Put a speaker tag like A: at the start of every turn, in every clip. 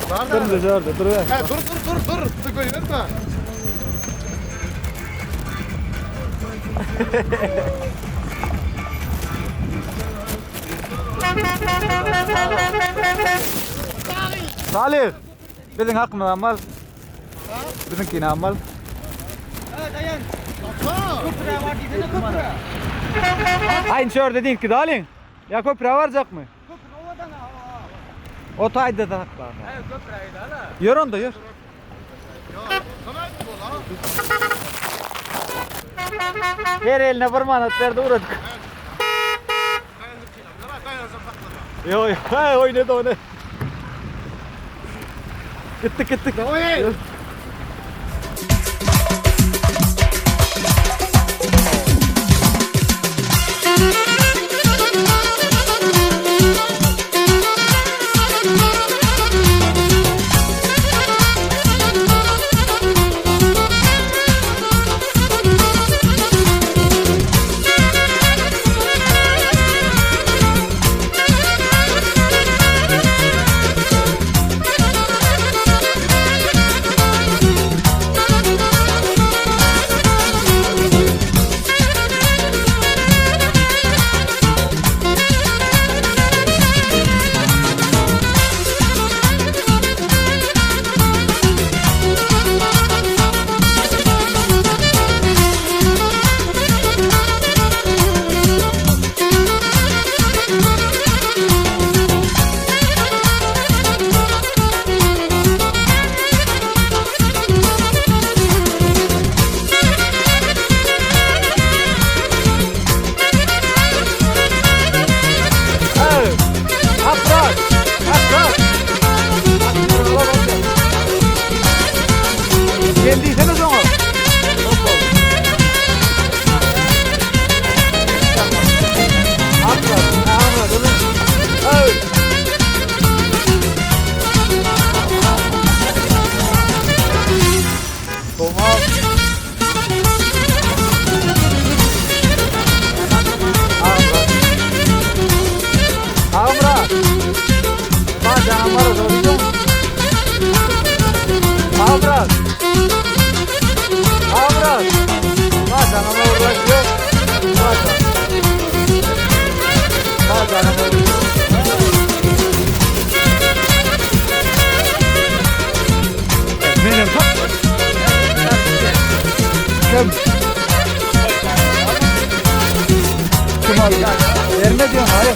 A: Dur dur dur.
B: Dur koyuverme.
A: Salih. Bizim hakkımız amal. Bizimkine amal. Aynı şey orada değil ki Dalin. Ya köprü varacak mı? O tayda da haklar. Yürü onda yürü. Her eline bir manatlarda uğradık. Yok yok. Oynadı onu. Gittik gittik. Geldiyseniz onu. Verme diyorum hayır.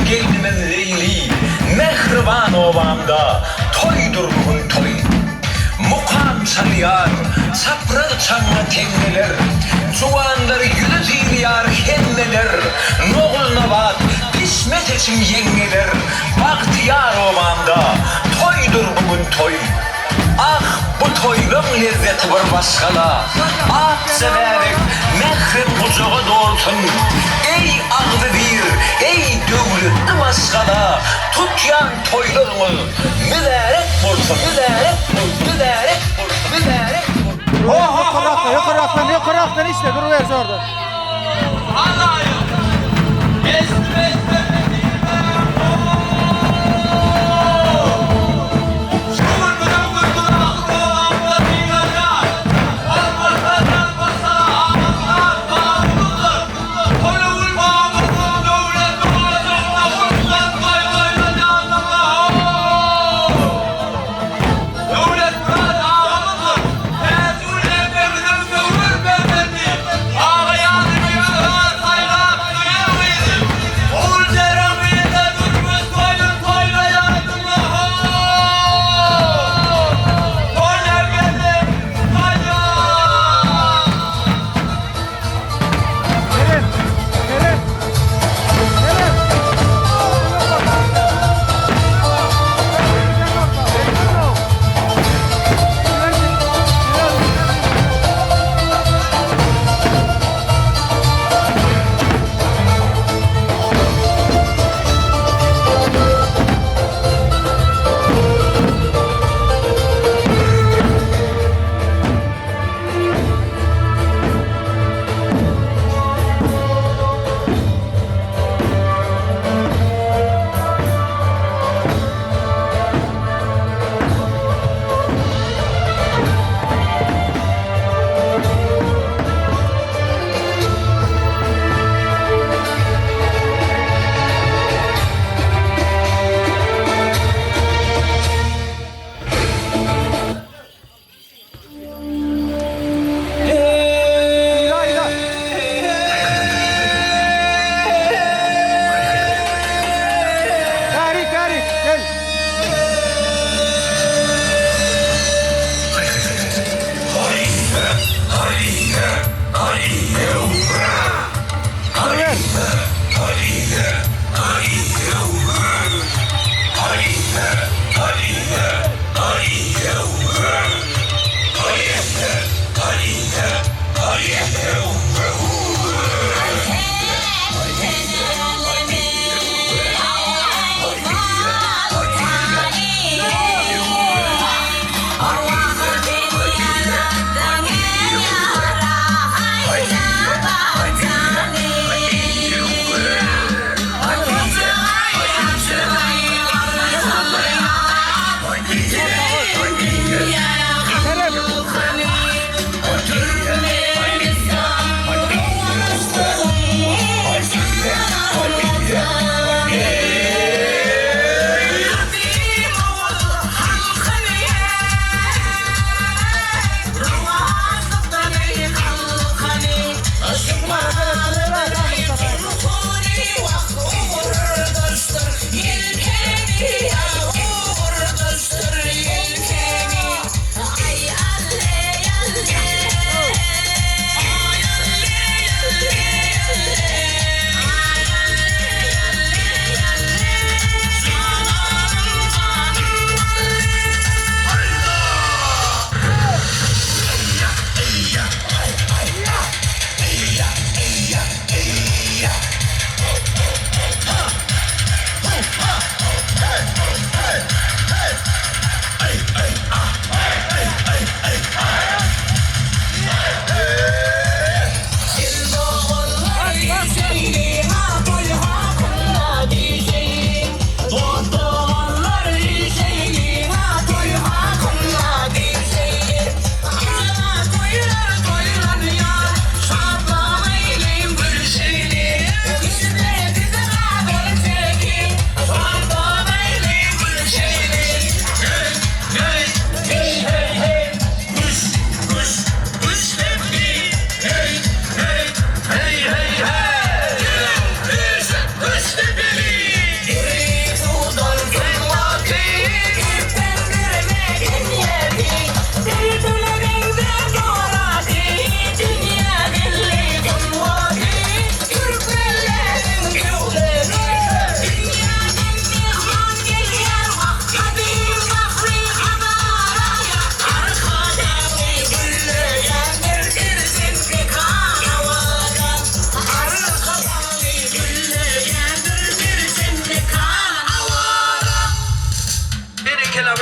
C: geldimin leyli, mehriban obamda, toydur bugün toy. Mukam çalıyar, sapra çanla tenneler, Suvanları yüzü zilyar henneler, Noğul nabat, kısmet için yengeler, Bahtiyar obamda, toydur bugün toy. Ah bu toylum lezzeti bir başkala, Ah severek mehrin kucağı doğursun. Ey ağzı bir, ey dövlütlü başkala, Tutyan toylarını mübarek bulsun, mübarek bulsun, mübarek bulsun, mübarek bulsun.
A: Yukarı atlan işte duruver orada.
D: Oh!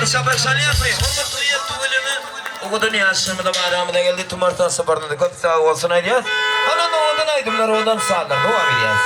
C: şaprak salıyat mı? Hırmırtı yaptı ölümü. O kadar yaşımı da bayramı geldi. Tümartan sıfırını da kötü sağ olsun aydiyor. Onun da odan aydımlar odan sağlar. Devam ediyoruz.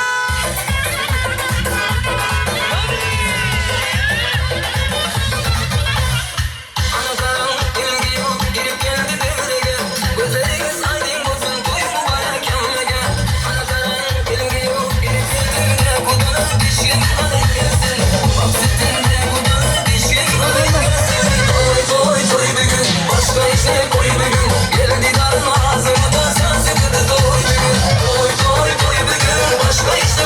C: Başka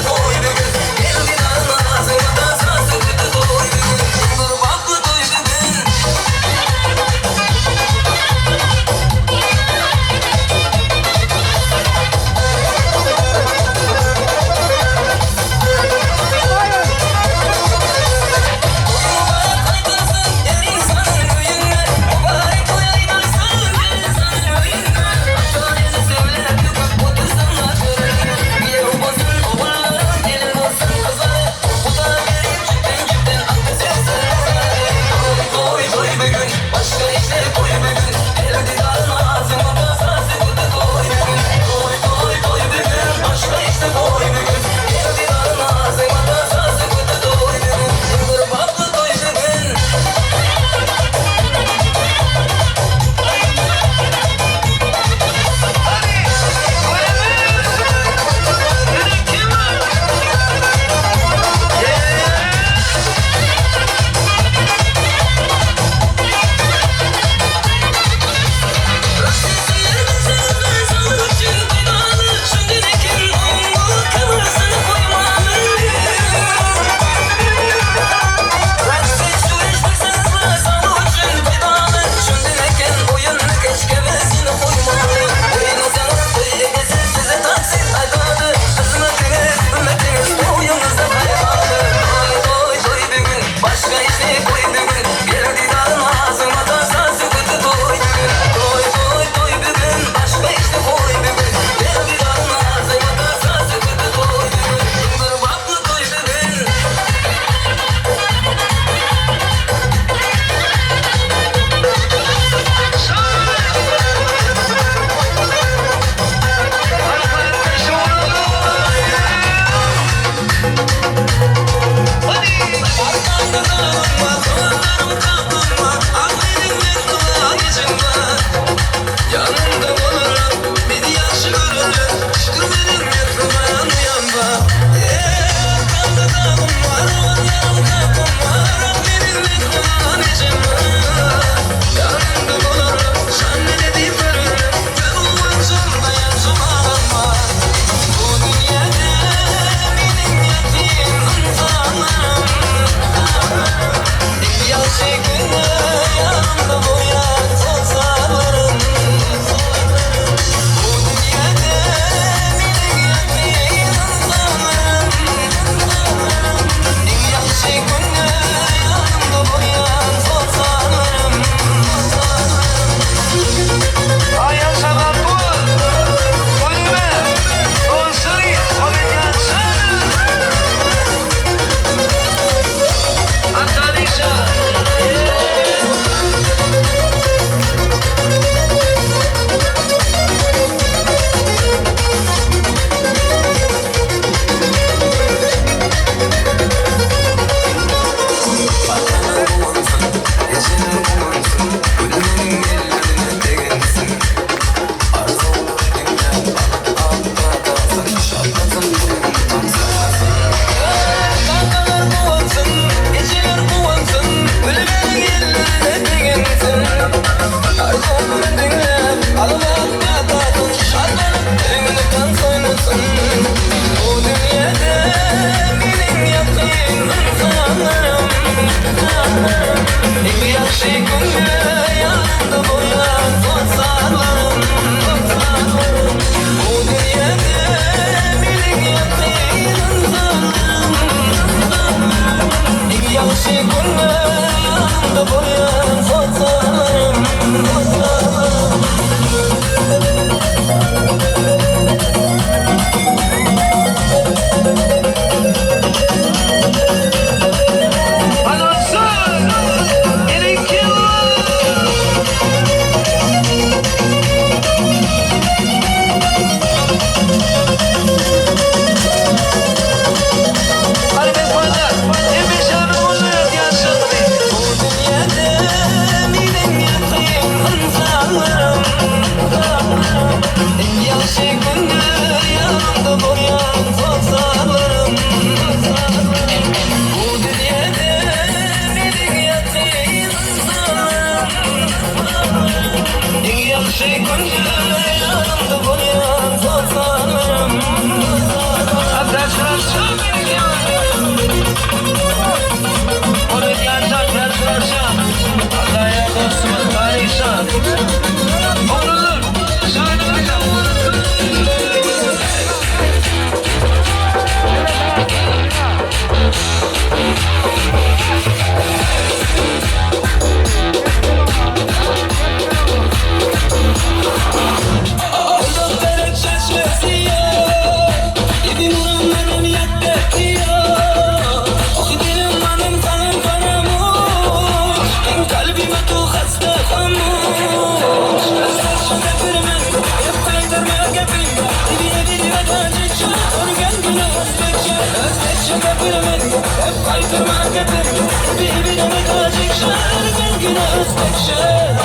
D: kaytırmak hepim birbirine karışır Belgine özdeşir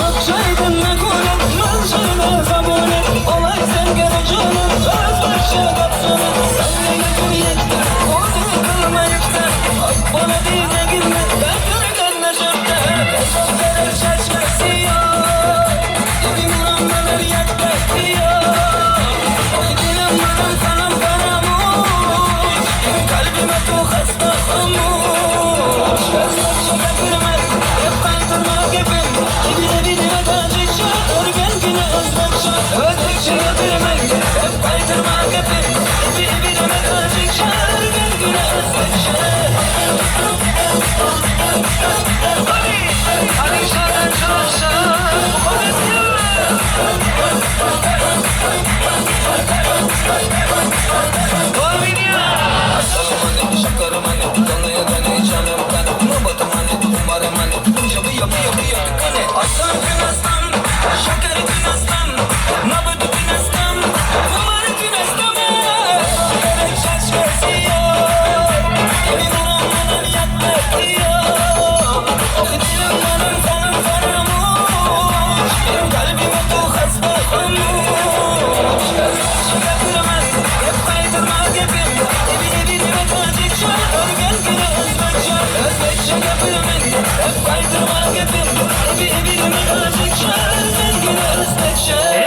D: Akşaydın ne kulum manşırına zabunet Olay sen gel canım özbaşı kapsana Sen yüzün yetti onu kılma yükte Bana dine girme ben kırıkan neşemde Beşok verir şaşması yok Gibi muramlanır yaklaştı yok Oy dilim manam kanım kanamış Kalbime tu hasta olmuş Özbaşı kapırmaz hep kaytırmak hepim Dibine kaçışır belgine özdeşir Özdeşir götürmek hep kaytırmak hepim Dibine kaçışır belgine özdeşir Hadi şarkı çalışır Asalım hani, şakarım hani, tanıya tanıya canım kanım Mubatım hani, umarım hani, yapı kane Aslan gün aslan, şakar gün aslan Nabudu gün aslan, umarım gün aslan Gerek şaşkası yok Emin olanların yaklaştı yok Oh dilim manım sanım sarılmış Benim kalbime tu hasta olmuş Şaka kırmaz, hep kaydırmaz hepim Dibine kaçışır, belgine özdeşir Özdeşir yapırım hep kaydırmaz hepim Birbirine karışır, belgine özdeşir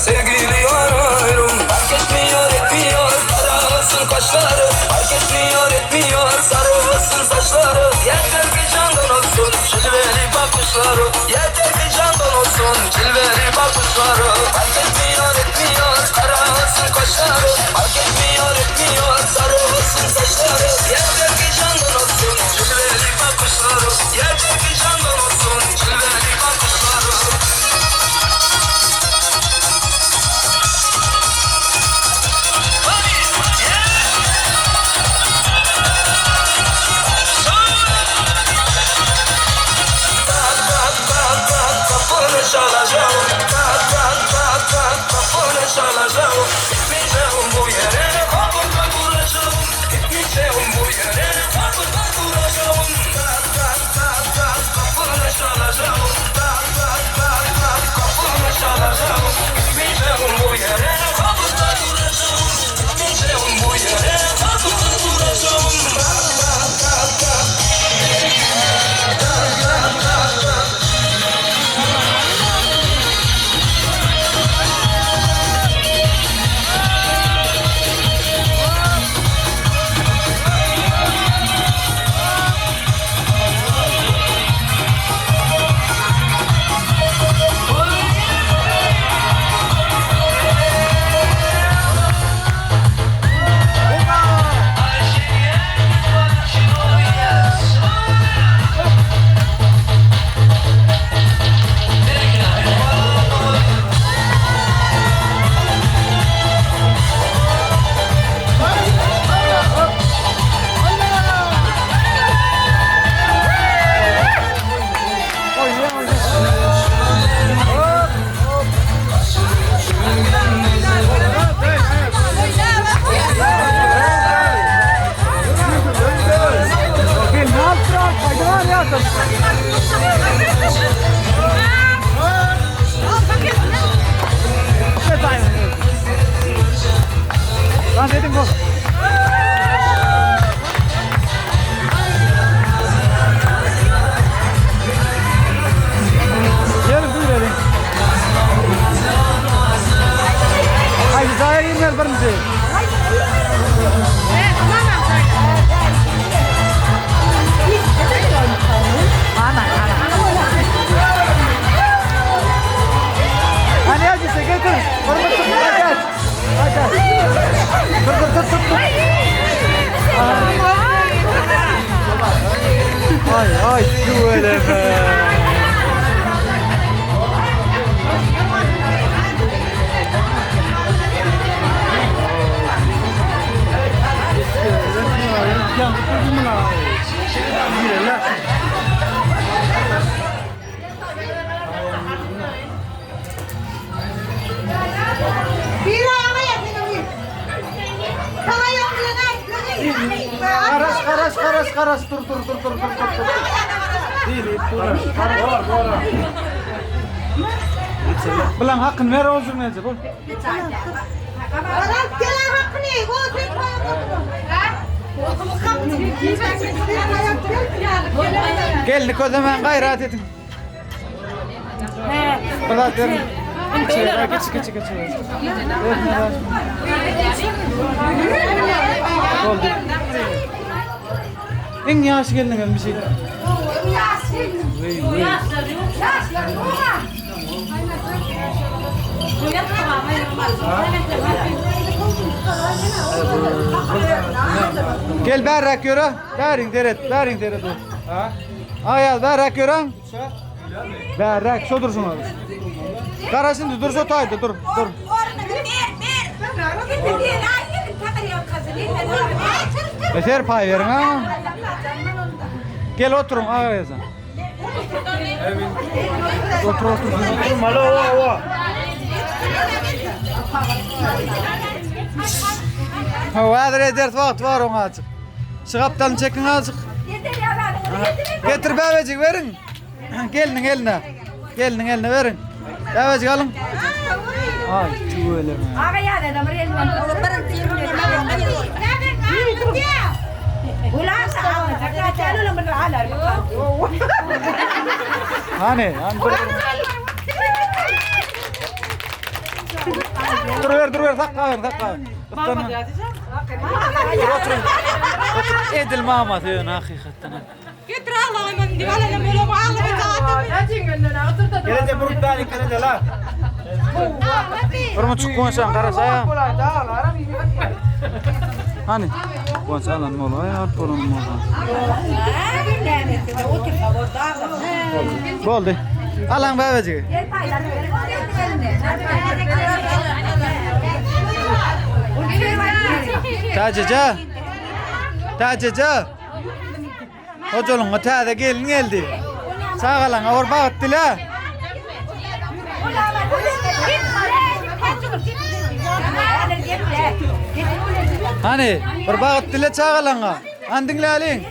D: sevgili arıyorum. Fark etmiyor etmiyor kararasın kaşları. Fark etmiyor etmiyor sarılsın saçları. Yeter ki candan olsun cilveli bakışları. Yeter ki candan olsun cilveli bakışları. Fark etmiyor etmiyor kararasın kaşları. Fark etmiyor etmiyor sarılsın saçları. Yeter ki candan olsun cilveli bakışları. Yeter ki candan olsun cilveli bakışları. Kapını çalacağım, kapını çalacağım. Gitmeyeceğim bu yere, kapıda duracağım. Gitmeyeceğim bu yere, kapıda duracağım. Kapını çalacağım, kapını çalacağım. Gitmeyeceğim bu yere, kapıda duracağım. Gitmeyeceğim bu yere, kapıda duracağım.
A: Gel ne yaptın? Haydi var ya. Lan dedim bu. Gel buyur edin. Haydi zahir girmez bir müziği. Hani acısı getir. Onu tut. Aç. Aç. Tut. Ay şu öyle be. Karas dur. Değil dur. Bilan hakkın ver olsun nece bu. Geldik o zaman gayret edin. Bırak verin. Geç. Oldu. En yaş gelin bir şey. Gel berrak yürü. Berin deret. Ha? Ayal berrak yürü. Berrak şu dursun abi. Karasın dur sotaydı dur. Yeter pay verin ha. Gel oturun ağaya sen. Otur. Malo. Havadır eder vakit var ona azıcık. Şıkaptan çekin azıcık. Getir bebecik verin. Gelinin eline. Verin. Bebecik alın. Ay şöyle mi? Hani dur. Dur ver takka ver. Mama ya diyeceğim. Otur. Edil mama diyor hakikaten.
E: Getir Allah'ım ben diyor ala ne böyle bağlı bir taatım.
B: Gelece buruktan ikanede la.
A: Orma çıkıyorsan karasaya. Hani? Kuanç alan molo ya polon molo. Boldu. Alan babacık. Tacaca. Hocolun otağda geldi. Sağalan avur bağıttılar. Hani bir bağıttılar sağalan. Andın lalin.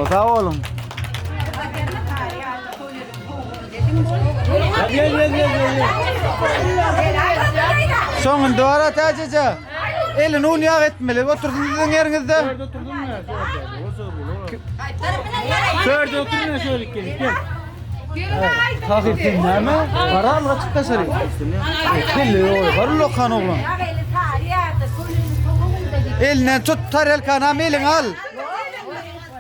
A: Sağ olun. Sonun doğru tacaca. Elin un yağ etmeli. Oturdun yerinizde.
B: Şöyle oturun ya şöyle gel.
A: Takiptin ne mi? Para al açık taşırı. Kelli oy. Var lokan oğlum. Eline tut tarel kanam elin al.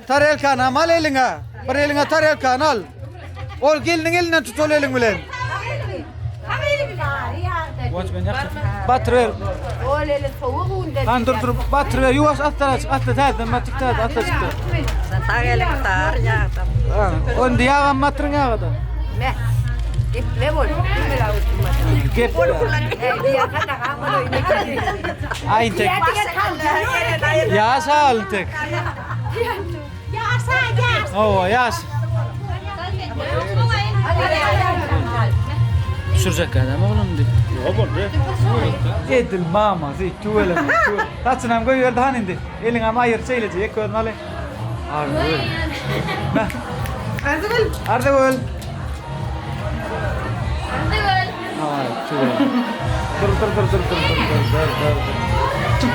A: Tarel kanam al eline. Bir eline tarel kan al. Ol gelinin elinden tut ol elin bilen. Batırır. Lan dur batırır. Yuvas atlar tahtın matik taht atlar çıktı. On diyagan matırın ağada.
F: Ne bol?
A: Gep. Ayın tek. Ya sağ ol tek. Oo yas. Sürecek adam oğlum diye.
B: Yok oldu.
A: Edil mama zi çuvala. Tatsınam koy ver daha indi. Elin ama ayır şeylece ek koyun ale. Ardı. Ardı. Ay çuvala. Dur.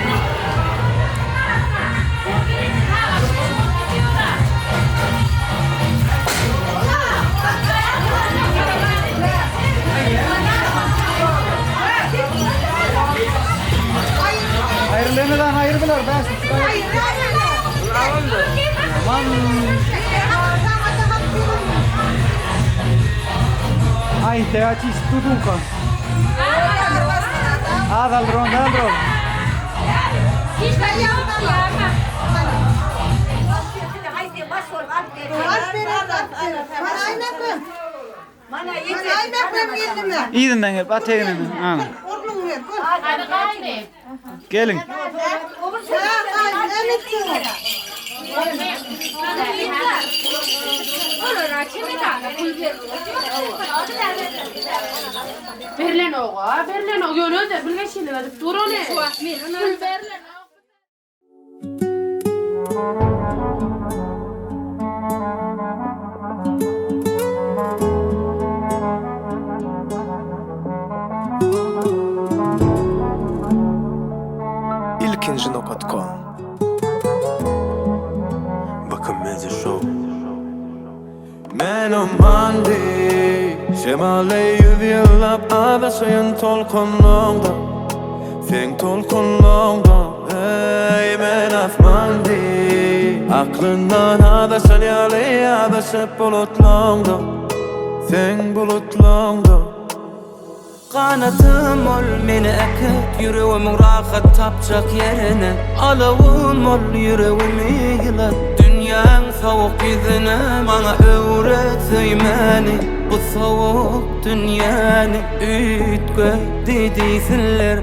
A: Ayrılanıdan ayrıldılar ben. Aman. Ay te achi studunka. Dal ron. İyinden gel, batayın. Ana. Gelin.
E: Berlen oğa, yönü de bilge şeyle verip dur o ne? Berlen
G: ilkinjinok.com Bakın Mezi Show Men mandi Şemale yüzyıllap adasıyın tolkonlongda Sen tolkonlongda Ey men afmandi Aklından adasın yali adasıp bulutlongda Sen bulutlongda
D: Kanatım ol meni akıt yüreğimin rahat tapacak yerine Alavun ol yüreğimi yılat Dünyanın soğuk yüzüne bana öğret söymeni Bu soğuk dünyanı ütgö dediysinler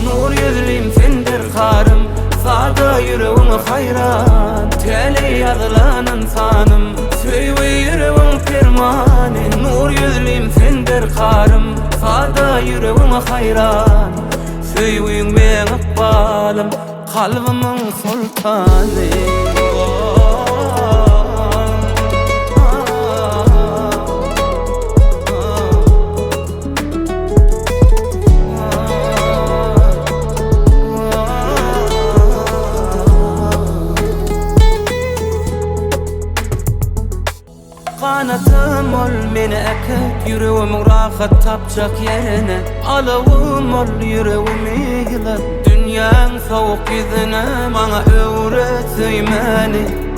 D: Nur yüzlüm sendir karım Sada yüreğime hayran Teli yazılan insanım Söyle yüreğim firmani Nur yüzlüm sendir karım Sada yüreğime hayran Söyle ben akbalım Kalbimin sultanı Kanatım ol meni ekip yüreğim rahat tapacak yerine Alavım ol yüreğimi yılan Dünyanın soğuk yüzüne bana öğretmeyi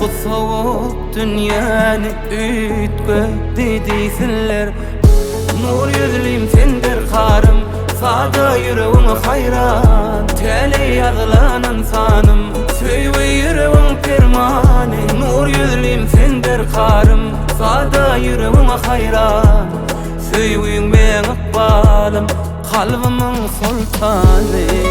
D: Bu soğuk dünyanı ütgö dediysinler Nur yüzlüyüm sendir karım Sada yüreğim hayran Tele yazılan insanım Söyve yüreğim permane Nur yüzlüyüm sendir karım Sada yüreğim hayran Söyveyin ben akbalım Kalbimin sultanı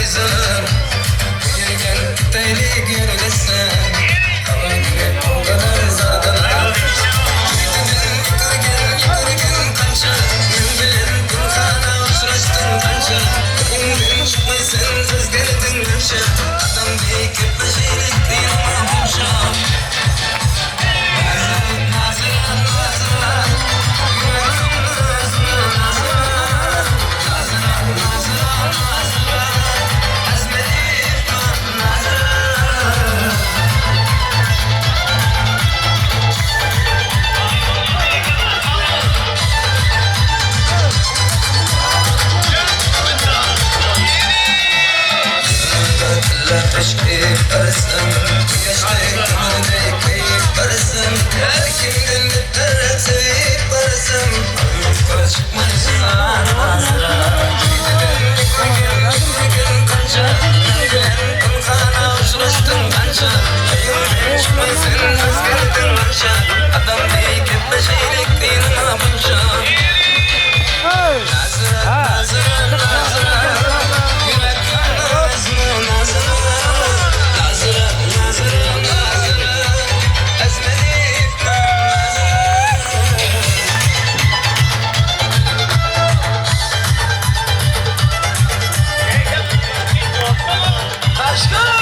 D: nazar Yürgen teylik yürgesin Hava gibi o kadar zardalar Yürgen kança Yürgen kumkana uçraştın kança Yürgen çıkmaysın söz geldin kança Adam deyip etme şeylik değil ama kumşa Aşkı arasın Yaşlı kamerayı kayıp arasın Kimden biter sevip arasın Yukarı çıkmayısın ağzına Gidin kanca Gidin kumkana uçraştın kanca Hayır çıkmaysın özgürdün kanca Adam değil gitme şeylik değil ama bunca Nazıra, nazıra, nazıra Yürek nazıra, nazıra Nazıra, nazıra, nazıra Ezmeliyim nazıra Aşkım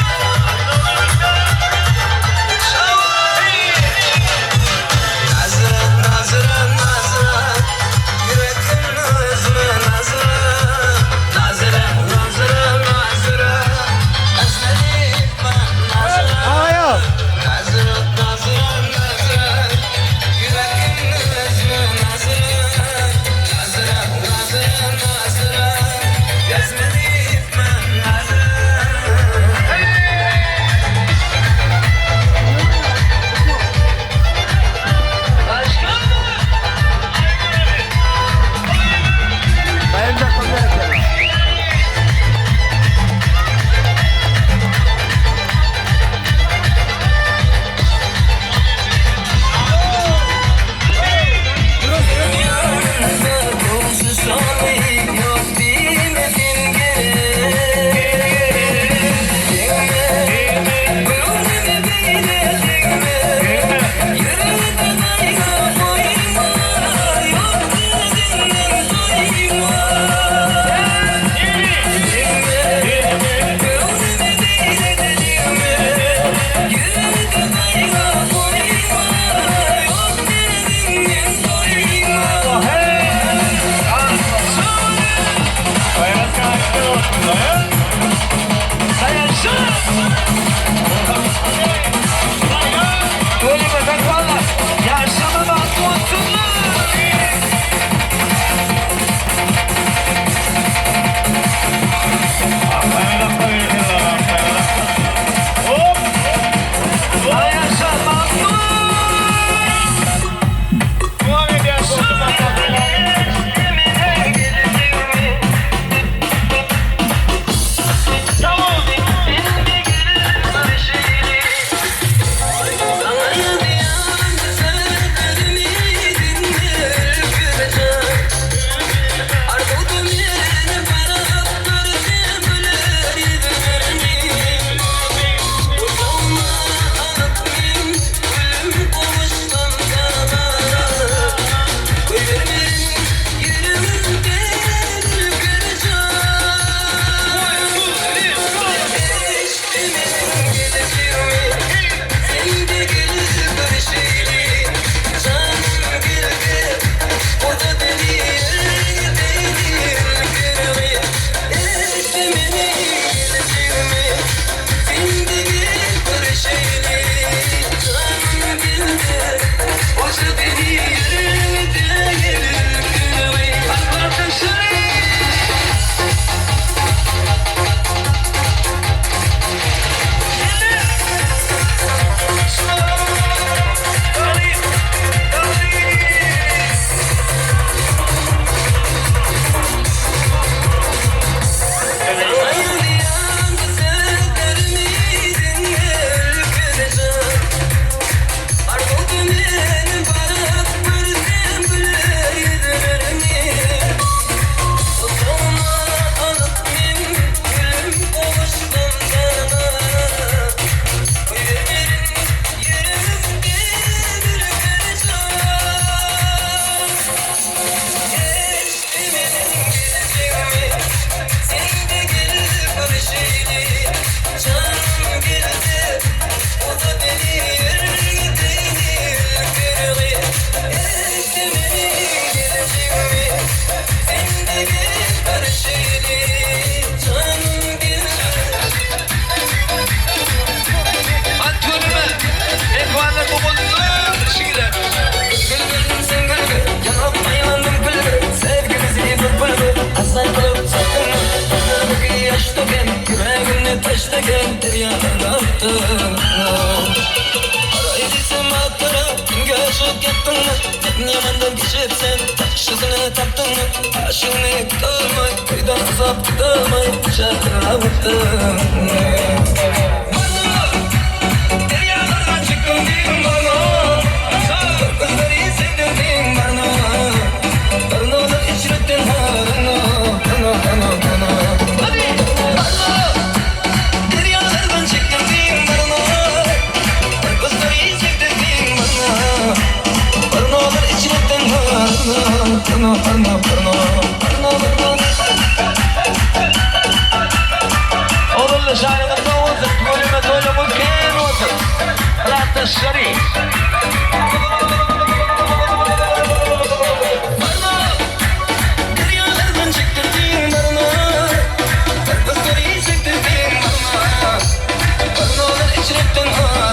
D: taşlagan, yüreğimni taşlagan deryalarga attın. Araydıysam atlara, kimge aşık ettin. Ben yamandan geçipsen, taşısını taptın. Aşığını kıtılmay, kıydan azap kıtılmay, çakırına baktın. Deryalardan çıktın diyeyim bana. Kızları sevdim diyeyim bana. Karnını içrettin harına. Deryalardan çıktın diyeyim bana. Kızları sevdim diyeyim bana. Karnını içrettin harına.
C: Oğlum şairinde olsun, bölüme doyumuz kim olsun? Rahat Şerif.
D: Deryalardan çıktın diyeyim bana. Kızları sevdim diyeyim bana. Karnını içrettin harına.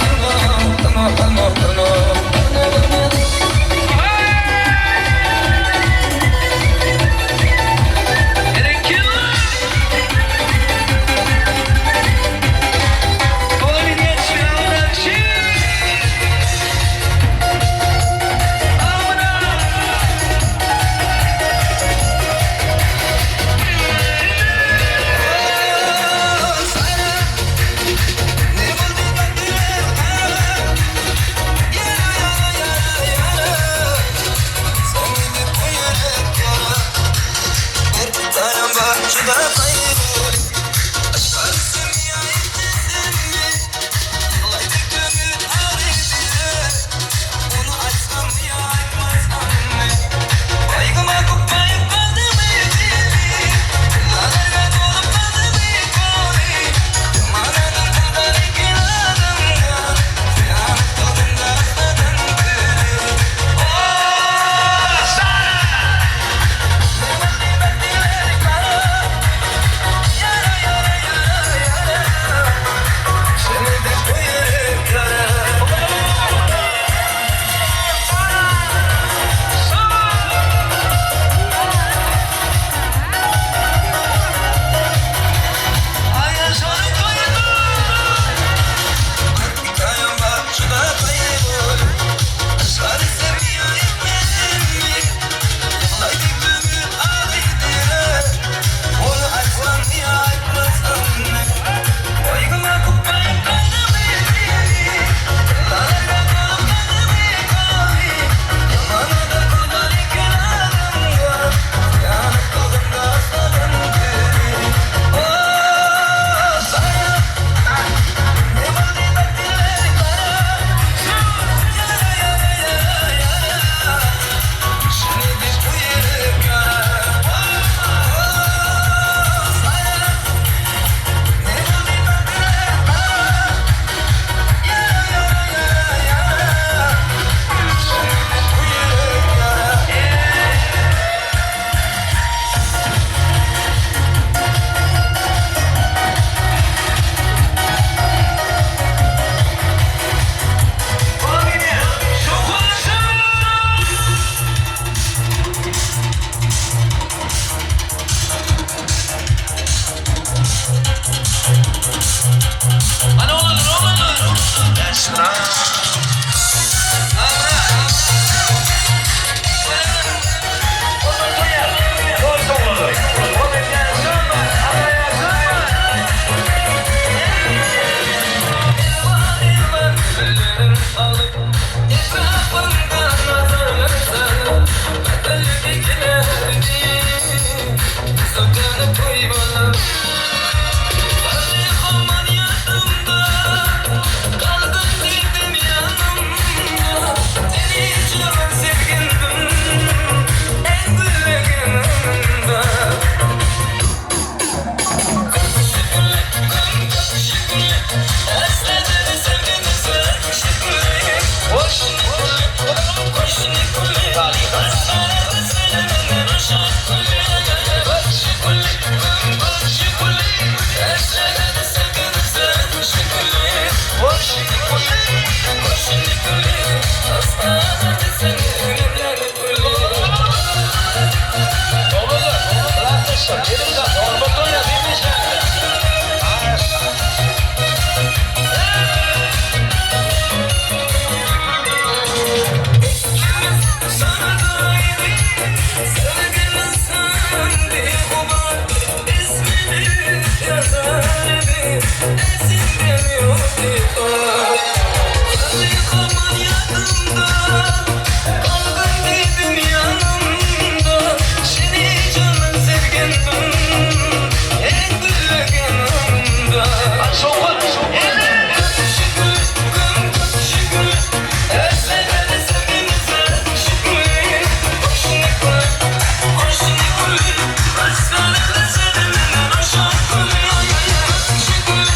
D: Esin demiyor diyor. Yıkamın yanımda, kalbim dedim yanımda. Seni canım sevgindim, en büyük yanımda. Şükür, çok şükür, özlemede sevgimize şükür. Hoşnikul, hoşnikul, aslanım da sevimden aşağı. Şükür,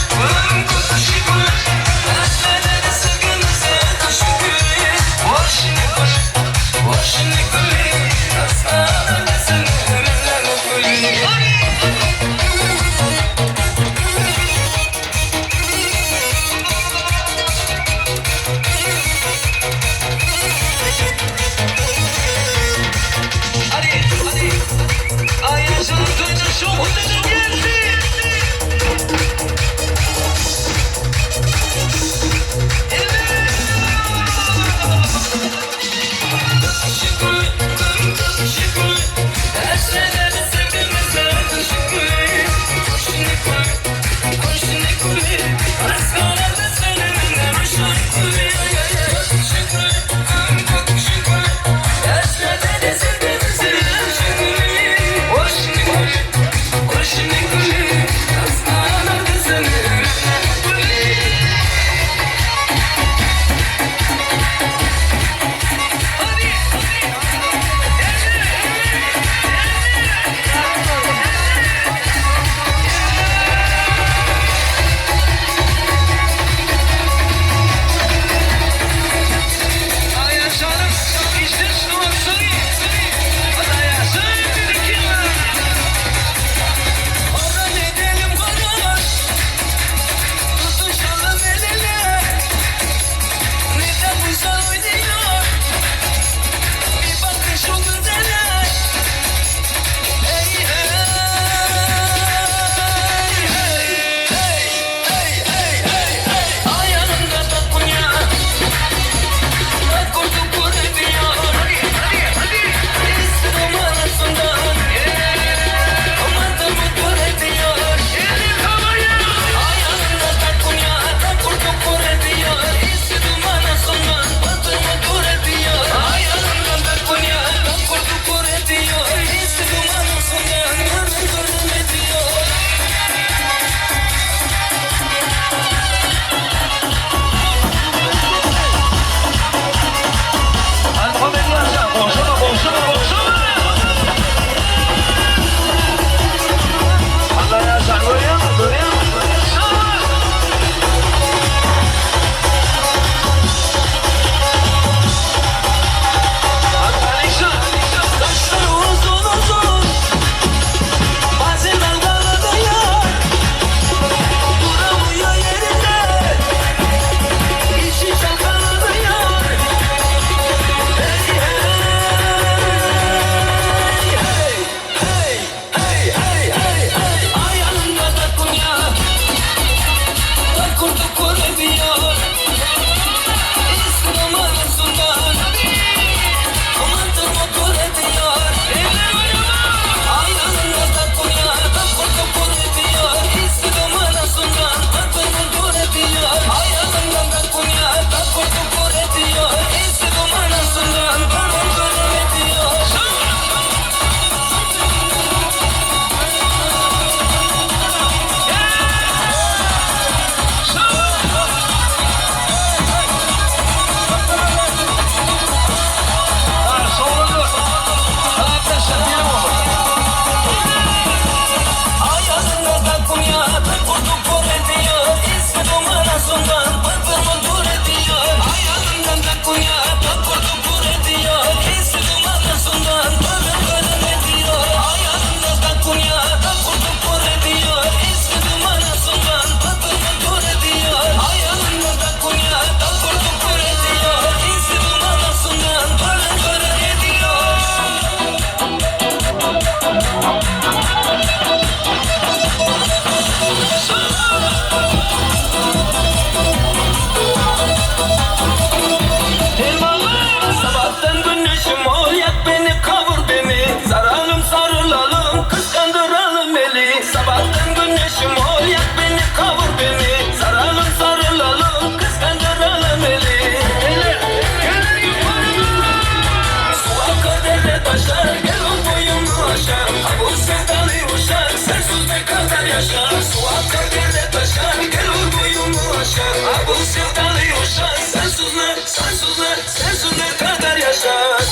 D: yaşar. Su akar dere taşar, gel ol boyumu aşar. Bu sevdalı yuşar, sensiz ne, sensiz ne, sensiz ne kadar yaşar.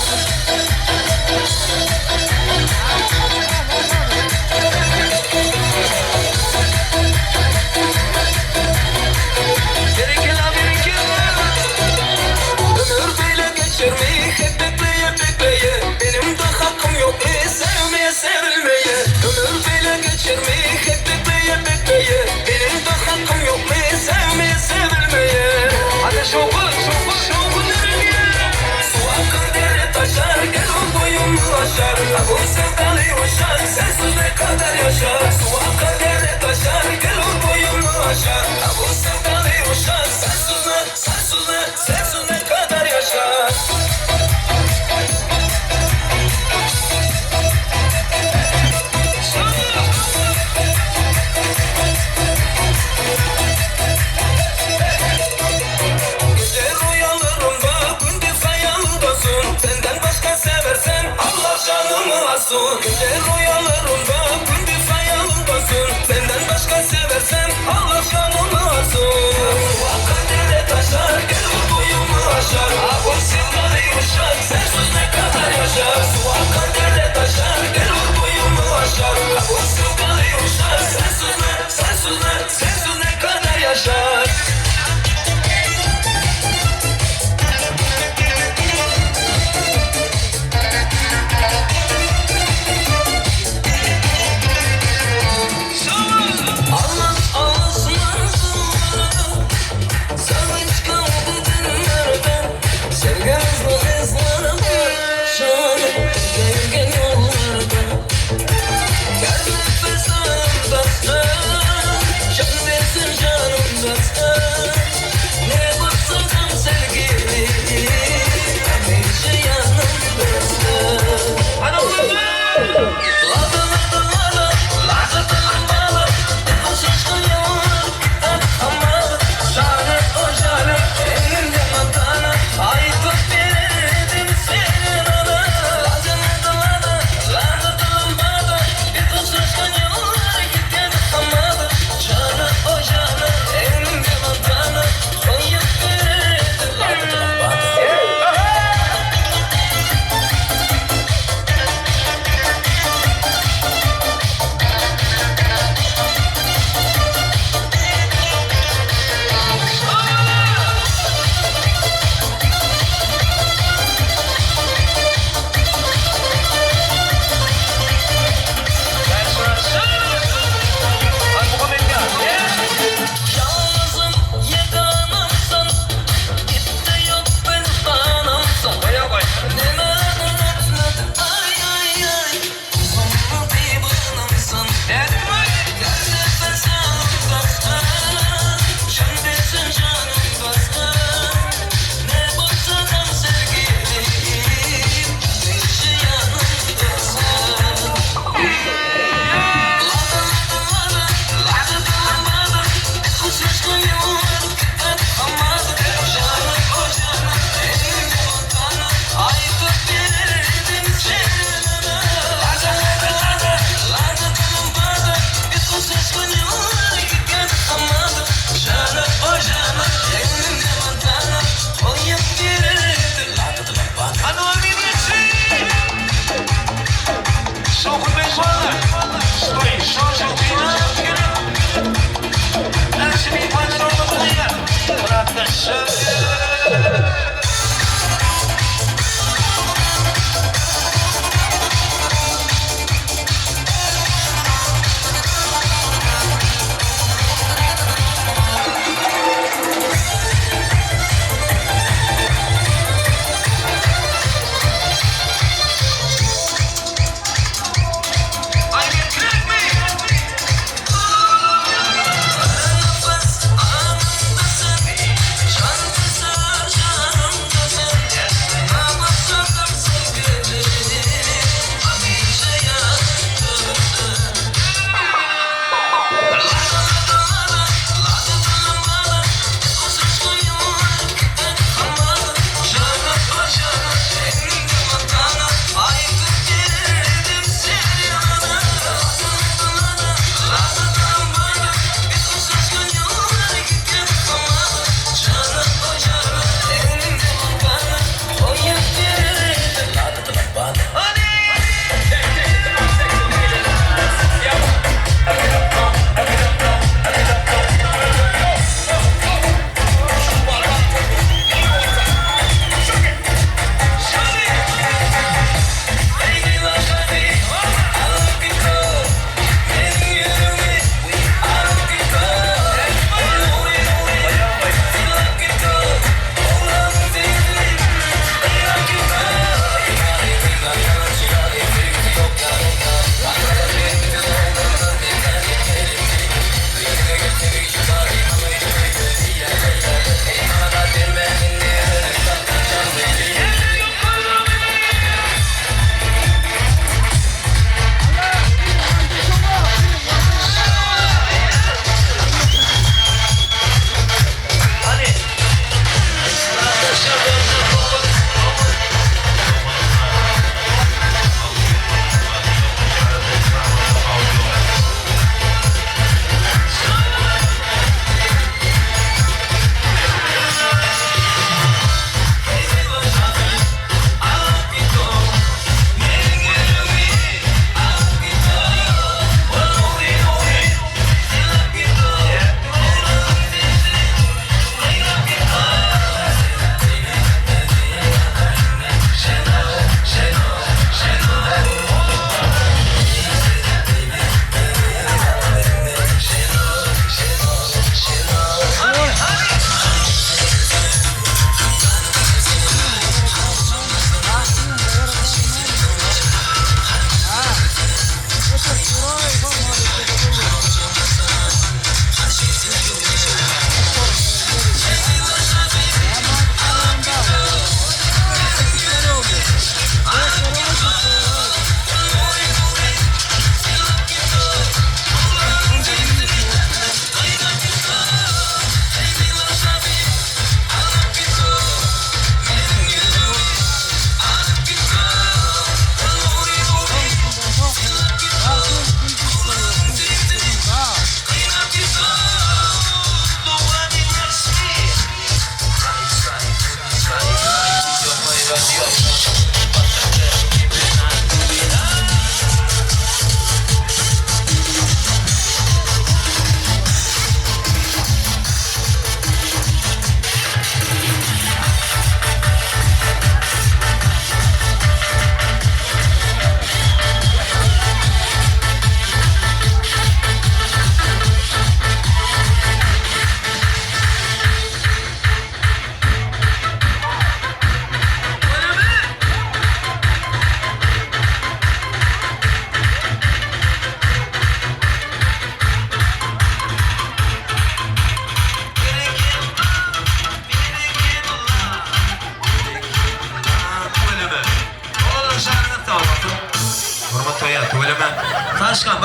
D: Ömür böyle geçirmeyi hep bekleye bekleye. Benim de hakkım yok mu sevmeye sevilmeye. Ömür böyle geçirmeyi hep bekleye bekleye. Benim de hakkım yok mu sevmeye sevilmeye. Hadi şovu nereye? Su akar dere taşar, gel ol boyumu aşar. Bu sevdalı yuşar, sensiz ne kadar yaşar. Su akar dere taşar, gel ol boyumu aşar. Bu sevdalı yuşar, sensiz ne, sensiz ne, sensiz ne kadar yaşar. Gece rüyalarımda gündüz hayalımdasın. Senden başka seversen Allah canımı alsın. Gece rüyalarımda gündüz hayalımdasın. Senden başka seversen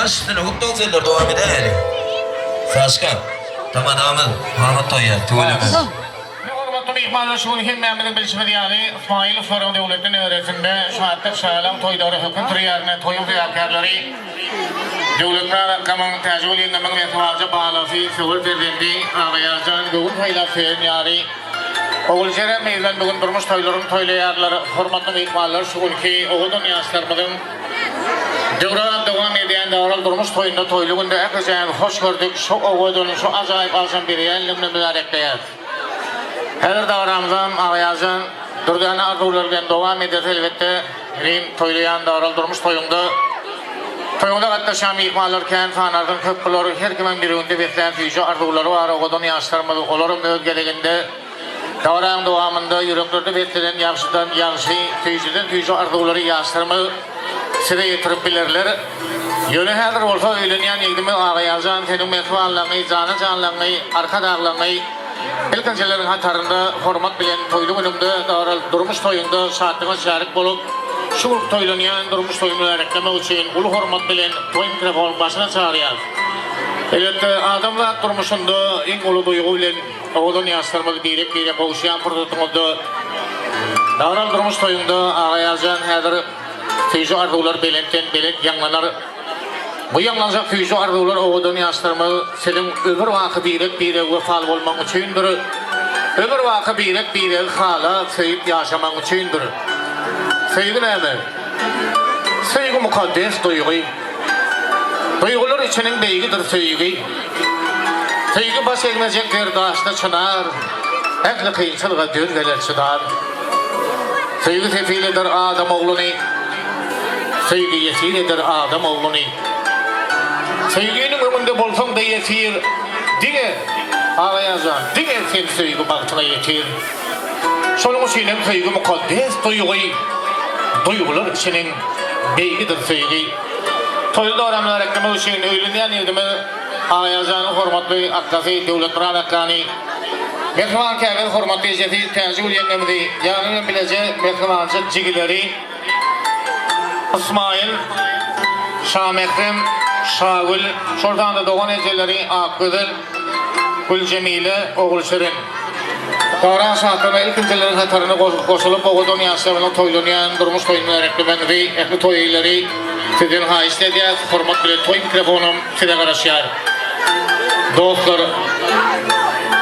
C: Başını hukuk zeller devam edelim. Saşka. Tamamı. Mahmut Toyar. Tuğulemiz.
H: Hormatly mehmanlar şu gün Mehmet'in bilişmedi yani İsmail Soran devletin öğretiminde şahatlık şahalam toyları hüküm turiyarına toyun fiyakarları devletler kaman tecrübeli namang mehvalca bağlafi sığır verdendi ağayarcan göğün hayla feyen yari Oğulcere meydan bugün durmuş toyların toylayarları hormatly mehmanlar şu gün oğudun yaşlarmadın Devran devam eden davral durmuş toyunda toyluğunda ekeceğin hoş gördük şu oğudun şu acayip alsan bir yerlimle mübarekleyer Her davramızdan ağayazın durdağına arzularından devam eder elbette Rim toylayan davral durmuş toyunda Toyunda katlaşan ihmallarken fanardan köpküleri her kimin birinde bekleyen tüyücü arzuları var oğudun yaşlarmadı oların özgeleginde Davran devamında yüreklerde beklenen yaşlıdan yaşlı tüyücüden tüyücü arzuları yaşlarmadı Size yetirip bilirler Yönü hazır olsa öğleniyen yegdimi ağayazın senin mehvallarını, canı arka dağlarını İlkinçilerin hatarında hormat bilen toylu günümde durmuş toyunda saatliğine şerik bulup şu toylanayan durmuş toyunu reklame için ulu hormat bilen toy mikrofon başına çağırıyor. Elbette adamlar durmuşunda en ulu duygu bilen oğulun yaşlarımızı birek boğuşayan fırsatımızda davral durmuş toyunda ağayazan hazır tüyücü arzular belenten belek yanlanar Bu yanlanacak tüyücü arzular oğudun yaşlarımı senin ömür vakı birek vefal olmak içindir. Ömür vakı birek hala sevip yaşamak içindir. Sevgi ne mi? Sevgi mukaddes duygu. Duygular içinin beygidir sevgi. Sevgi baş elmecek derdaşta çınar. Ekli kıyınçılığa dörgeler çınar. Sevgi tefilidir adam oğlunu. Sevgi yetilidir adam oğlunu. Sevginin önünde bolsan da yetir. Dine ağayazan, dine sen sevgi baktına yetir. Sonun için sevgi mukaddes duygu. Duygular içinin beygidir sevgi. Toyda oramlar reklame için öğleniyen yedimi ağayazan hormatlı akkası devletler akkani. Mehman kâgın hormatlı eceti tenzül yengemdi. Yanının bilece mehmancı cigileri. İsmail, Şamekrem, Şagül, şuradan da doğan eceleri Akgıdıl, Gülcemile, Oğulşirin. Davran saatlerine ilkincilerin hatarını koşulup oğudun yaşlarına toylanayan durmuş toyunlar eklemenleri, ekli toyları sizin haiste diye format bile toy mikrofonum size karışıyor. Dostlar,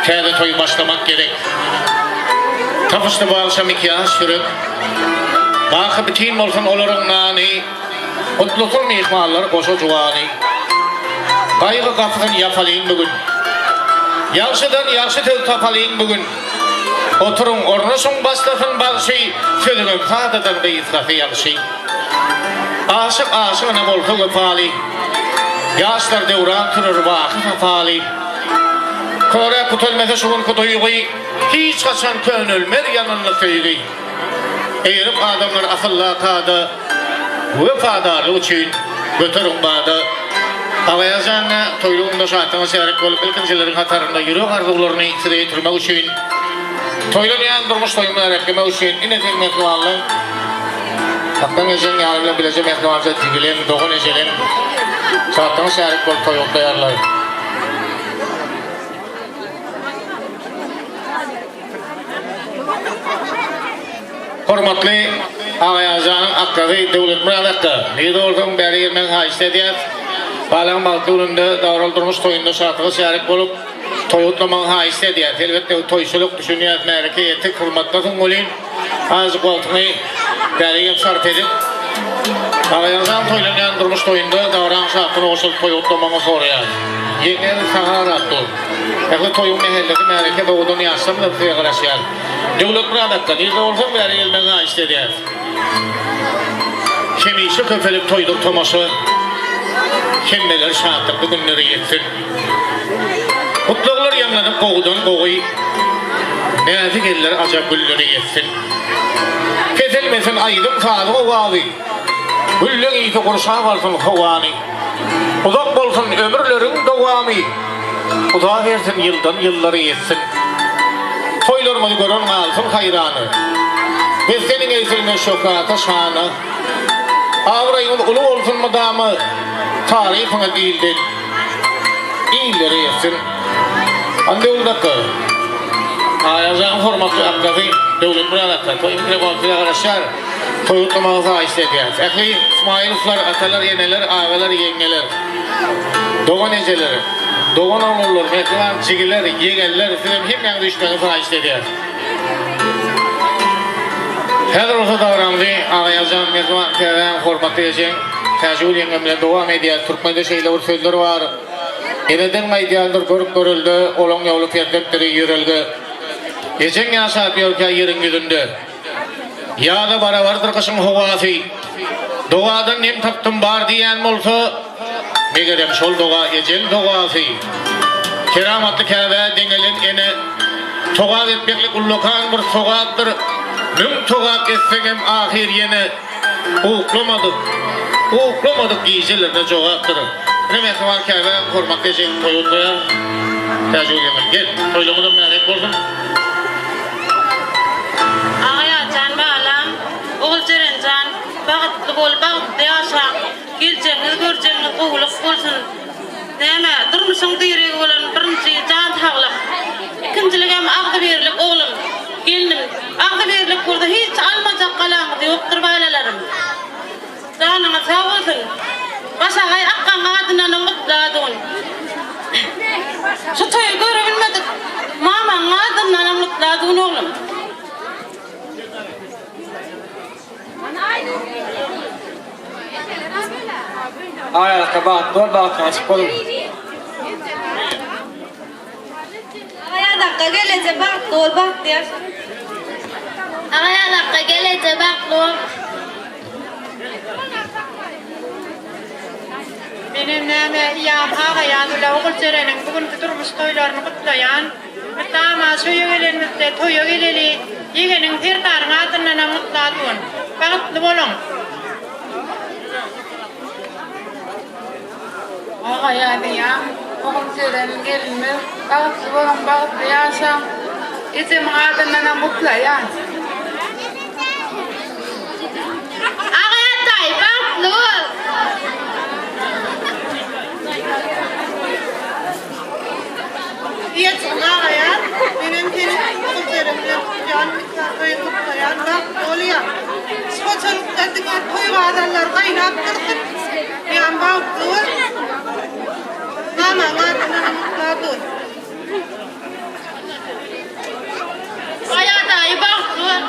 H: kâde toy başlamak gerek. Tapıştı bu akşam ikiyaz sürüp, bakı bütün olsun olurun nani, Mutlusun mihmallar koşu cuvani. Kaygı kapısını yapalıyın bugün. Yaşıdan yaşı tül tapalıyın bugün. Oturun ornusun başlasın bazı sözünün fadadan da israfı yanışı. Aşık aşığına bolku göpali. Yaşlar devran tünür vakı tafali. Kore kutulmese şuun kutuyuğu. Hiç kaçan könülmer yanınlı feyli. Eğrip adamlar akılla kadı. Vefadarlığı için götürün bağda. Ağayazanla toyluğunda şahtına seyaret olup ilkincilerin hatarında yürü arzularını sıraya getirmek için toylanayan durmuş toyumlar eklemek için inetin mehlivanlı Haktan ecen yarımla bilece mehlivanca digilen, doğun ecelen şahtına seyaret olup toyumda yarlar. Hormatlı ağayazanın akkadı devlet müradakka. Neyde oldun beri yermen haiste diyet. Balan baltı önünde davraldırmış toyunda şartığı seyarik bulup toyutlaman haiste diyet. Elbette toysuluk düşünüyet merke yetti kılmattasın olin. Azık baltını beri yem sarf edip. Ağayazan toylanayan durmuş toyunda davran şartını oşulup toyutlamanı soruyor. Yener sana rahat ol. Ekli toyun mehelleti merke doğudun yaşam da tuya karışıyor. Devlet müradakka. Neyde olsun beri yermen haiste diyet. Kemişi köfelip toyduk toması. Kemmeler şahatlıklı günleri yetsin. Mutluluklar yanlanıp koğudan koğuy. Nazik eller acab gülleri yetsin. Kesilmesin aydın sağlığı ovavi. Güllün iyisi kurşan olsun hovani. Uzak bolsun ömürlerin devamı. Uzak versin yıldan yılları yetsin. Toylarımızı görün alsın hayranı. Ve senin ezilme şokata şanı. Avrayın ulu olsun mı damı. tarifine değildi. İyileri yesin. Ande uldakı. Ayazan hormatlı akkadı. Devlet buralarda. Toyun telefonuyla arkadaşlar. Toyutlamağı faiz ediyoruz. Ekli İsmailuflar, atalar, yeneler, ağalar, yengeler. Doğan eceleri. Doğan oğullar, mektuban, çigiler, yegeller. Film hep yanı düştüğünü faiz ediyoruz. Her olsa davrandı. Ayazan, mektuban, telefonuyla hormatlı yiyeceğim. Tecrübül yengemle devam ediyoruz. Türkmen'de şeyler var, sözler var. Yeniden medyandır görüp görüldü. Olan yolu perdekleri yürüldü. Geçen yaşat yolka yerin yüzünde. Yağda bara vardır kışın hovası. Doğadan nem taptım bar diyen olsa megerem şol doğa ecel doğası. Keramatlı Kabe dengelen ene toğa etmeklik ullokan bir soğattır. Müm toğa kessegem ahir yene uklamadık giyicilerine çoğattır. Ne mehvar Kabe kormak diyeceğim toyunluya. Tecrübe yemin. Gel toylumudan merak olsun.
E: Bağıtlı bol, bağıtlı yaşa, geleceğiniz, göreceğiniz, oğuluk olsun. Neyme, durmuşsun diyerek olan birinci can tağlık. İkincilik hem ağdı verirlik oğlum, gelinim. Ağdı verirlik burada hiç almayacak kalanı yoktur baylalarim. Canına sağ olsun. Başa gay akkan adına mutlu adın. Şu toyu görebilmedik. Mama adına mutlu adın oğlum.
B: Ayakta bağıtlar bağıtlar açık olun.
F: Ağaya dakika gelece bak doğru bak diyor.
E: Ağaya dakika gelece bak doğru. Benim neme iyam ağayan ula oğul cerenin bugünkü durmuş toylarını kutlayan. Mütama suyu gelenimizde toyu geleli. Yegenin firtarın adına mutlu adın. Bağıtlı olun. Ağaya diyem, oğul cerenin gelinimiz. Bağıtlı olun, bağıtlı yaşam. İzim adına mutlayan. Ağaya tay, bağıtlı ol. Yetim ağaya, benim oğul cerenin can miktarı kutlayan da oluyor. Spoçalıkta dikkat koyu vadarlar kaynattırdık. Yani bağıtlı ol. Mama adına mutlu ol. Hayata iyi bağıtlı ol.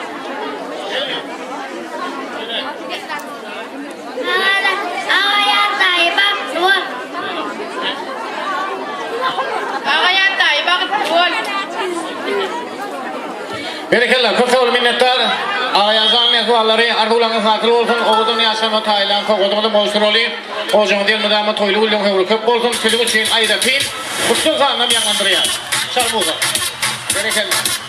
E: Hayata iyi bağıtlı ol. Hayata iyi bağıtlı ol.
H: Berekeller, çok sağ olun minnettar. Ağayazan mehvalları arhulanın fatıl olsun. Oğudun yaşamı Taylan, koğudun boştur olayım. Oğucun değil müdamı toylu ullun hevru köp olsun. Sülümü çiğin ayda fin. Kutsun sağından yanlandırıyor. Şarbuza. Berekeller.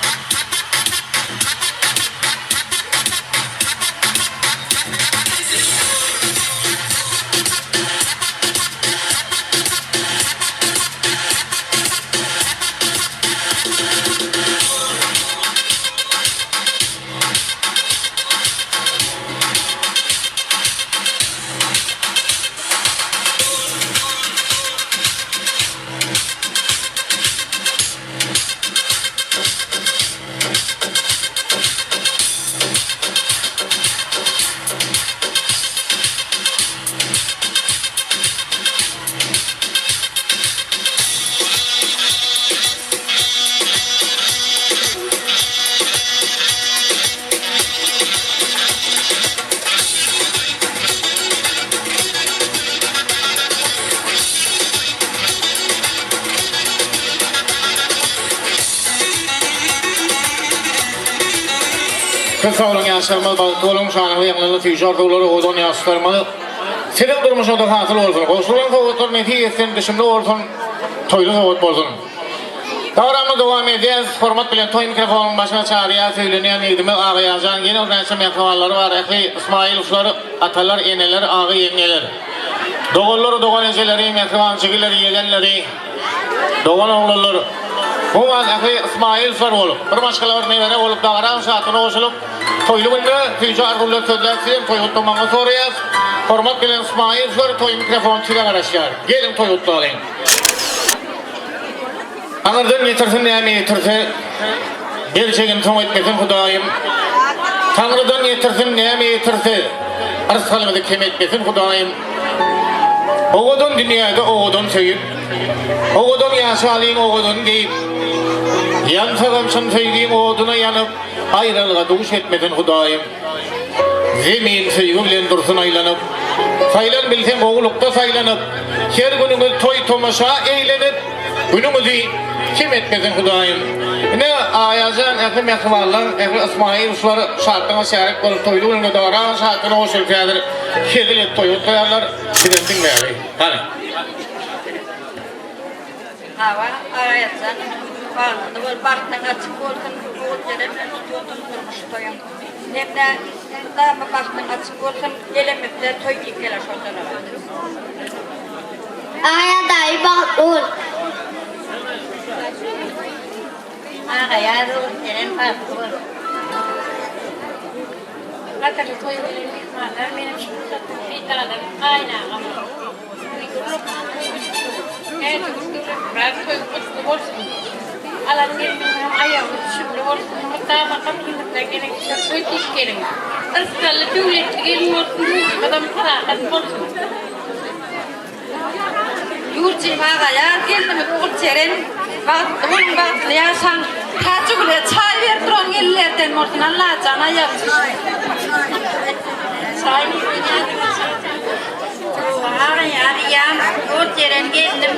H: Çok sağ olun yaşlarımız, bağıtlı olun, şanlı yanlarını tüyşar doğuları oğudun yaşlarımız. Senin durmuş odur hasıl olsun. Koşulan soğutlar neti yesin, dışında olsun, toylu soğut olsun. Davranma devam edeceğiz. Format bilen toy mikrofonun başına çağrıya söyleniyen eğdimi ağayacan. Yeni organizasyon yakıvalları var. Ekli İsmail uşları, atalar, eneler, ağı yengeler. Doğulları, doğan eceleri, mekvancıgileri, yegenleri, doğan oğulları. Bu var ekli İsmail uşlar olup. Bir başkalar meyvene olup dağıran şaatını oşulup toylu günde tüycü argullar sözler sizin toy hutlumanı soruyoruz. Hormat bilen İsmail Fır toy mikrofon çile garaşyar. Gelin toy utlu olayım. Anırdan getirsin neymi getirsin. Gerçeğin tam etmesin Hudayım. Tanrı'dan getirsin neymi getirsin. Arz kalmadı kim etmesin Hudayım. Oğudun dünyada oğudun söyüp. Oğudun yaşalıyım oğudun giyip. Yan sagamsın söyleyeyim oğuduna yanıp. Ayrılığa duş etmesin Hudayım. Zemin sevgi bilen dursun aylanıp. Saylan bilsem oğulukta saylanıp. Her günümüz toy tomaşa eğlenip. Günümüzü kim etmesin Hudayım. Ne ayazan efendim yakıvarlar. Efendim İsmail Usları şartına şerik olup toylu günümü doğran şartına o şülkedir. Kedilet toyu koyarlar. Sinesin beri. Hadi.
F: Hava arayatsan. Bağladı var. Baktan açık olsun. Oğullarım tutuyordum kurmuş toyum. Hem de daha baktan açık olsun. Gelemekte toy dikkeler şortana var.
I: Aya dayı bak ol.
F: Ağaya oğullarım bak ol.
E: Hatta toy bilen mihmanlar benim bir tane kaynağım. Evet, bırak toy kutlu olsun. Alan gelmem ayağı şimdi olsun. Hatta makam kimlikle gerek toy dik gerek. Asıl devlet gelin olsun. Adam para olsun.
F: Yurtçı ağaya geldim oğullarım. Bakın bak yaşan. Kaçıklı çay ver duran gellerden olsun. Allah cana yapsın. Çay arayam oğullarım geldim.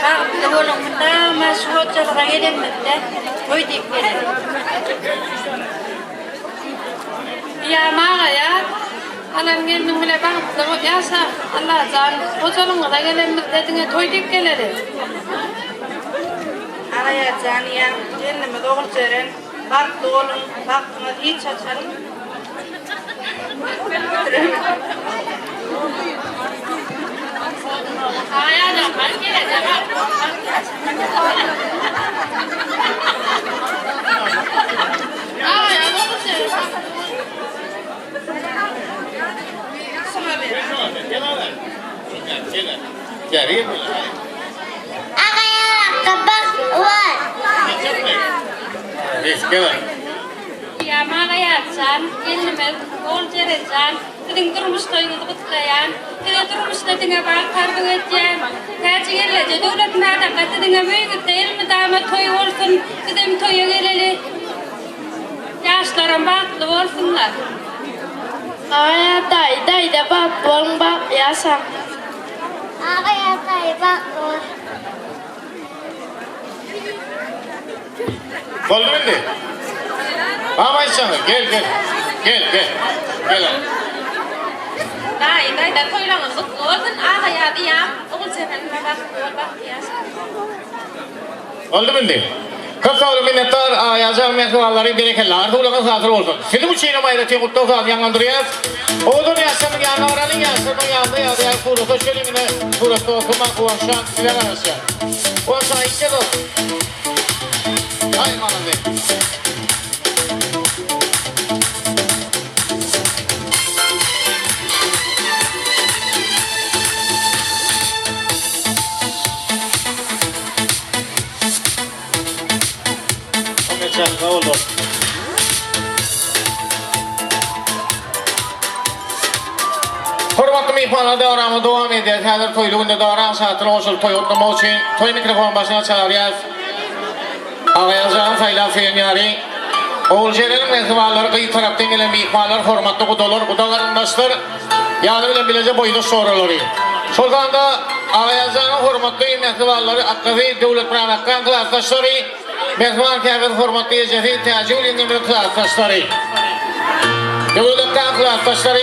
F: Baktım oğlumda maşhur çatıra gelemekte. Toy dikkeler.
E: Ya mağaya alan geldim bile baktım yasa Allah can hocalım da gelen dediğine toy dik geleri.
F: Araya canıya geldim oğullarım. Baktı oğlum baktım hiç açarım.
E: Aya da ben geleceğim. Aya
H: Geri.
I: Aya kabak var.
H: Riske var.
E: ya mağaya can gelime ol jere can tidin durmuşta yutlayan tidin durmuşta dinge bakardın etyen kaçı gelece devlet nada tidin büyük değil mi dama toy olsun tidin toya geleli yaşlarım baklı olsunlar.
I: Aya dayı da bak bol bak yasa. Aya dayı bak ol.
H: Oldu mu? Ama inşallah gel.
E: Dayı da toylanın kutlu olsun ağaya diyam oğul seferine bak yaşa.
H: Oldu mu? Kapsalı minnettar ayazal mehvalları berekeler dolagan hazır olsun. Sizi bu çiğne mayreti kutlu saat yanlandırıyız. Oğlum yaşamın yanına oranın yaşamın yanında ya kurusu şöyle kurusu okuma kuvaşan size karşı. O sayıca da. Hay manandı. Ne oldu? Hormatlı mihmanlar devramı devam ediyor. Hazır toyluğunda devram saatini olsun toy otlama için toy mikrofon başına çağırıyoruz. Ağayazan sayılan fenyari. Oğulcanın mehvalları kıyı taraftan gelen mihmanlar hormatlı kudalarındaşlar. Yani bilen boyunda soruları. Sultanda Ağayazan'ın hormatlı mehvalları akkavi devlet bırakkan klasdaşları. Mehman kâfir hormatlı yecefi tecrübeli yengimli klasdaşları. Devletten klasdaşları,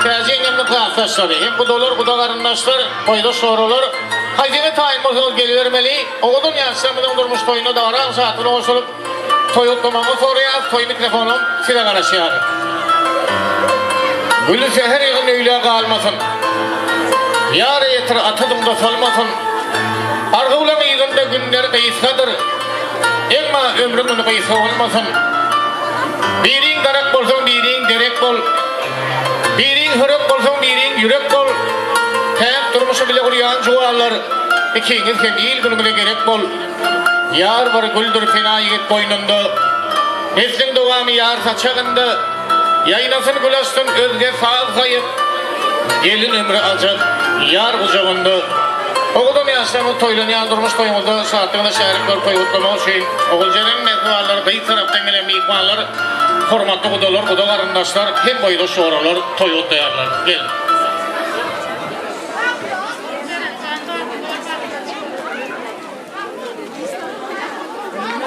H: tecrübeli yengimli klasdaşları. Hem kudalarındaşlar, boyda sorulur. Hazine tayin bozulup gelivermeli. Oğudun yaşamının durmuş toyunu davran saatini olsulup toyutlamamı soruyor. Toy mikrofonum size karışıyor. Gülü seher yığın öyle kalmasın. Yar yetir atadım da salmasın. Argıvlama yığında günler kıyıskadır. Emma ömrümün kıyısı olmasın. Birin darak bolsun birin derek bol. Birin hürek bolsun, birin yürek bol. Hem durmuşu bile kuruyan juvallar. İkiniz değil gününe gerek bol. Yar var güldür fena yigit boynunda. Neslin doğamı yar saçağında. Yayınasın gülaştın özge sağ kayıp. Gelin ömrü acı yar kucağında. Oğuldan yaşamı toylun yandırmış toyumuzda saatliğinde şehirler koyutlama için oğulcanın mezvaları dayı taraftan gelen mihmanlar hormatlı kudalar, kuda karındaşlar hem boyda şoğralar toyut dayarlar. Gelin.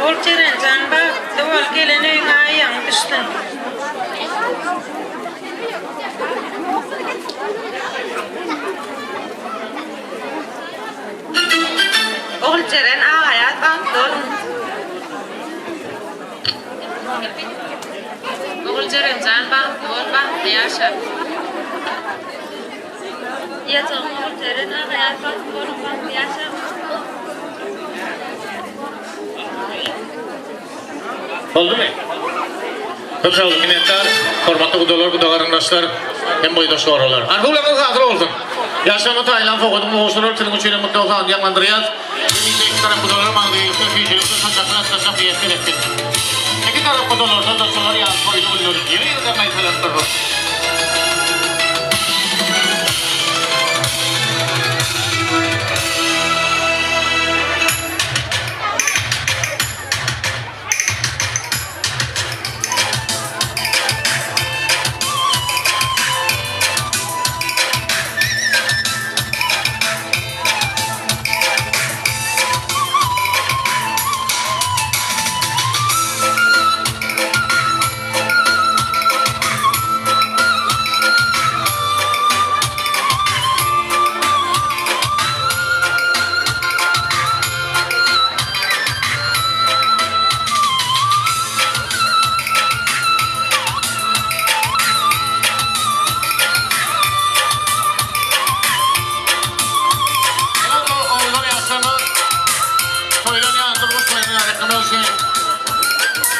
E: Ol çeren canba duvar gelene ayağın düştü. Ol çeren ağaya taktın. Ol çeren canba duvar yaşa. Yatağın ol çeren ağaya taktın yaşa.
H: Oldu mu? Çok sağ olun minnettar. Hormatlı kudalar, kuda karındaşlar hem boyda şoğralar. Arkularınız hazır olsun. Yaşamı Taylan Foku'nun boğuşturur, tülün uçuyla mutlu olsa anlayanlandırıyaz. Ümit iki taraf kudalar mağduyuyorsa, füyücülükte sancakına saçak diyetler etsin. İki taraf kudalardan da solar yağız koyunu buluyoruz. Yeni yılda maytalandır.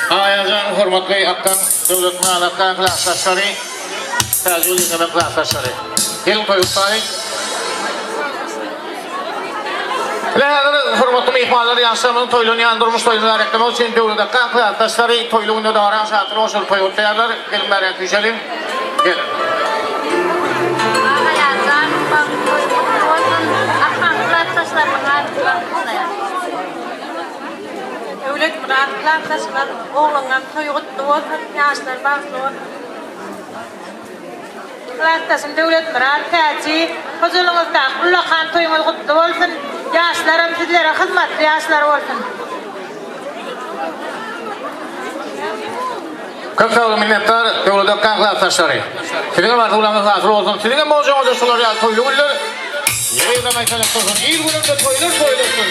H: Ayazan hormatlı akkan devletine alakkan klaslaşları tecrübeli gibi klaslaşları. Gelin koyutları. Lehâlâ hormatlı mihmanları yansımın toylunu yandırmış toylunu reklamı için devletine klaslaşları toylunu davran saatini olsun koyutlarlar. Gelin bari güzelim. Gelin.
I: Ayazan akkan klaslaşları Devlet muratlar taşlar oğlanlar toyut doğal yaşlar bağlı. Klastasın devlet murat taçi huzurunuzda ullakan toyumuz kutlu olsun. Yaşlarım sizlere hizmetli yaşlar olsun.
H: Çok sağ olun minnettar. Devlet klaslaşları. Sizin varsa ulanız hazır olsun. Sizin boğazınızda solar ya toyluğular. Yeri de maytalık olsun. İl gününde toyulursun.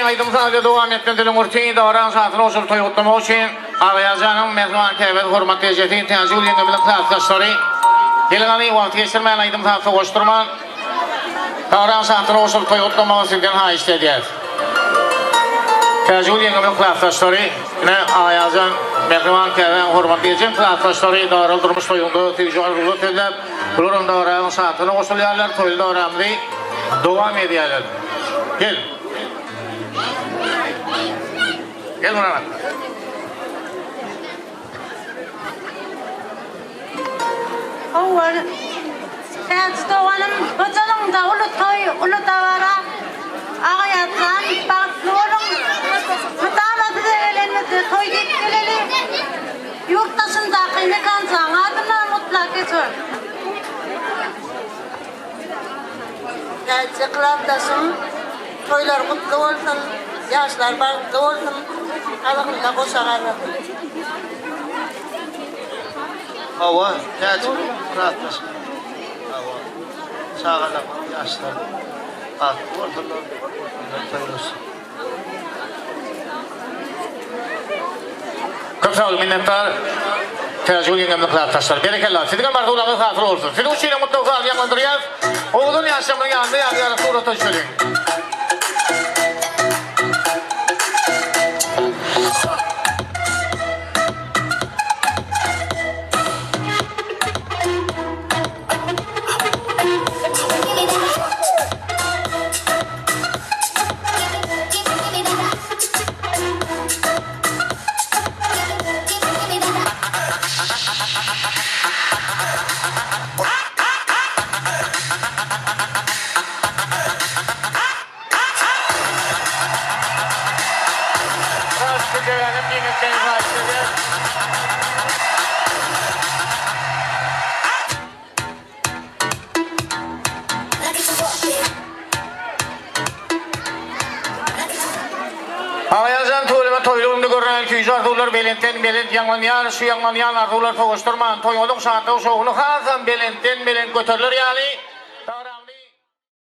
H: Aydım sadece devam etmediğim ortayı davran saatini olsun toyutlama için Ağayacan'ın mezman kevvet hürmet tecrübeti tenzil yengeminin klaslaşları Gelin vakti geçirmeyen aydım saatini koşturman davran saatini olsun toyutlama sizden ha istediyiz. Tenzil yengeminin klaslaşları yine Ağayacan mezman kevvet hürmet tecrübeti klaslaşları davranılmış toyunda tecrübeli tedler Bulurun davran saatini koşuluyorlar toylu davranlı devam ediyorlar. Gel. Gel bana.
I: Oğul, sen stoğanım, bacanım da ulu tavara, ağayatlan, baklıyorum, mutala
E: Yine kansan adına mutlak geçer.
F: Gerçeklerdesin. Toylar kutlu olsun. Yaşlar barklı olsun. Allah'ın koşarlar.
C: Hava, gerçek, rahatlasın. Hava, sağlık, yaşlar, barklı ortalar, toyuruz.
H: Çok sağ olun minnettar. Tecrübeli yengemlik arkadaşlar. Berekeller. Sizden barklı olanı hazır olsun. Sizin uçuyla mutlu kal yanındırıyız. Oğlun yaşamının yanında yarı sonra taşıyalım. Ağayancan tuğlama toyluğunda görünen köycü arzular belenten belent yanmanyan, şu yanmanyan arzular toğuşturman, toyolun şahatı soğunu hazan belenten belent götürülür yani.